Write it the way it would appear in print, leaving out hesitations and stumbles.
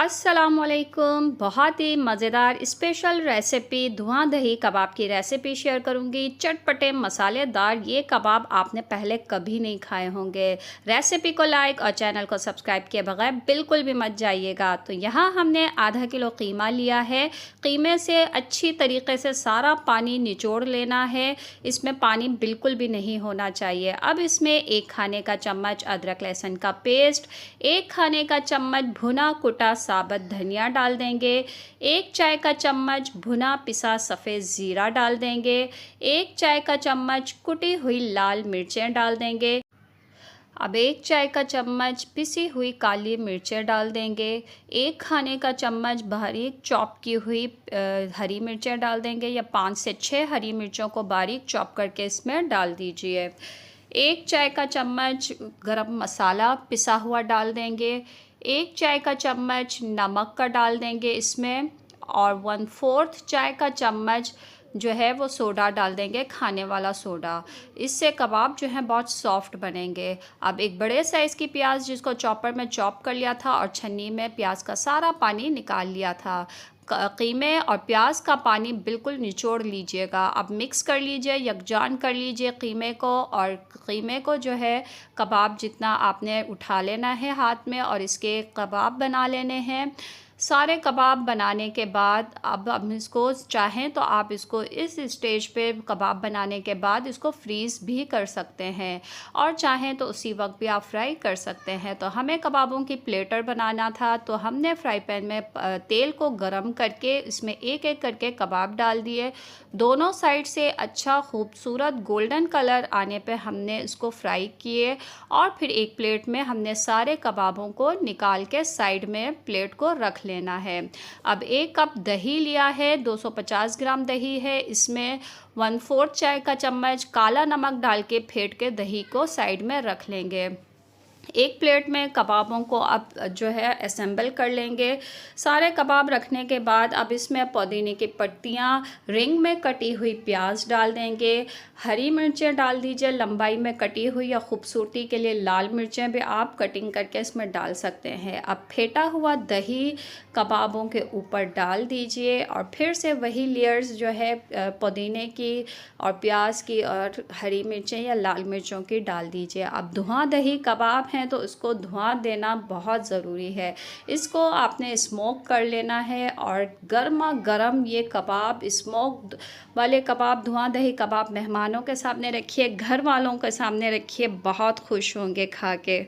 अस्सलामुअलैकुम। बहुत ही मज़ेदार स्पेशल रेसिपी धुआं दही कबाब की रेसिपी शेयर करूंगी। चटपटे मसालेदार ये कबाब आपने पहले कभी नहीं खाए होंगे। रेसिपी को लाइक और चैनल को सब्सक्राइब किए बगैर बिल्कुल भी मत जाइएगा। तो यहाँ हमने आधा किलो कीमा लिया है। कीमे से अच्छी तरीके से सारा पानी निचोड़ लेना है। इसमें पानी बिल्कुल भी नहीं होना चाहिए। अब इसमें 1 खाने का चम्मच अदरक लहसुन का पेस्ट, 1 खाने का चम्मच भुना कुटा साबुत धनिया डाल देंगे, 1 चाय का चम्मच भुना पिसा सफ़ेद ज़ीरा डाल देंगे, 1 चाय का चम्मच कुटी हुई लाल मिर्चें डाल देंगे। अब 1 चाय का चम्मच पिसी हुई काली मिर्चें डाल देंगे, 1 खाने का चम्मच बारीक चॉप की हुई हरी मिर्चें डाल देंगे या 5 से 6 हरी मिर्चों को बारीक चॉप करके इसमें डाल दीजिए। 1 चाय का चम्मच गरम मसाला पिसा हुआ डाल देंगे, 1 चाय का चम्मच नमक का डाल देंगे इसमें और 1/4 चाय का चम्मच जो है वो सोडा डाल देंगे, खाने वाला सोडा। इससे कबाब जो है बहुत सॉफ्ट बनेंगे। अब एक बड़े साइज़ की प्याज जिसको चॉपर में चॉप कर लिया था और छन्नी में प्याज का सारा पानी निकाल लिया था। कीमे और प्याज का पानी बिल्कुल निचोड़ लीजिएगा। अब मिक्स कर लीजिए, यकजान कर लीजिए कीमे को, और कीमे को जो है कबाब जितना आपने उठा लेना है हाथ में और इसके कबाब बना लेने हैं। सारे कबाब बनाने के बाद अब हम इसको चाहें तो आप इसको इस स्टेज पे कबाब बनाने के बाद इसको फ्रीज़ भी कर सकते हैं और चाहें तो उसी वक्त भी आप फ्राई कर सकते हैं। तो हमें कबाबों की प्लेटर बनाना था तो हमने फ्राई पैन में तेल को गरम करके इसमें एक एक करके कबाब डाल दिए। दोनों साइड से अच्छा खूबसूरत गोल्डन कलर आने पे हमने इसको फ्राई किए और फिर एक प्लेट में हमने सारे कबाबों को निकाल के साइड में प्लेट को रख लेना है। अब 1 कप दही लिया है, 250 ग्राम दही है। इसमें 1/4 चाय का चम्मच काला नमक डाल के फेंट के दही को साइड में रख लेंगे। एक प्लेट में कबाबों को अब जो है असेंबल कर लेंगे। सारे कबाब रखने के बाद अब इसमें पुदीने की पत्तियाँ, रिंग में कटी हुई प्याज डाल देंगे, हरी मिर्चें डाल दीजिए लंबाई में कटी हुई, या खूबसूरती के लिए लाल मिर्चें भी आप कटिंग करके इसमें डाल सकते हैं। अब फेंटा हुआ दही कबाबों के ऊपर डाल दीजिए और फिर से वही लेयर्स जो है पुदीने की और प्याज की और हरी मिर्चें या लाल मिर्चों की डाल दीजिए। अब धुआं दही कबाब हैं तो इसको धुआं देना बहुत ज़रूरी है। इसको आपने स्मोक कर लेना है और गर्मा गर्म ये कबाब, स्मोक वाले कबाब, धुआं दही कबाब मेहमानों के सामने रखिए, घर वालों के सामने रखिए, बहुत खुश होंगे खा के।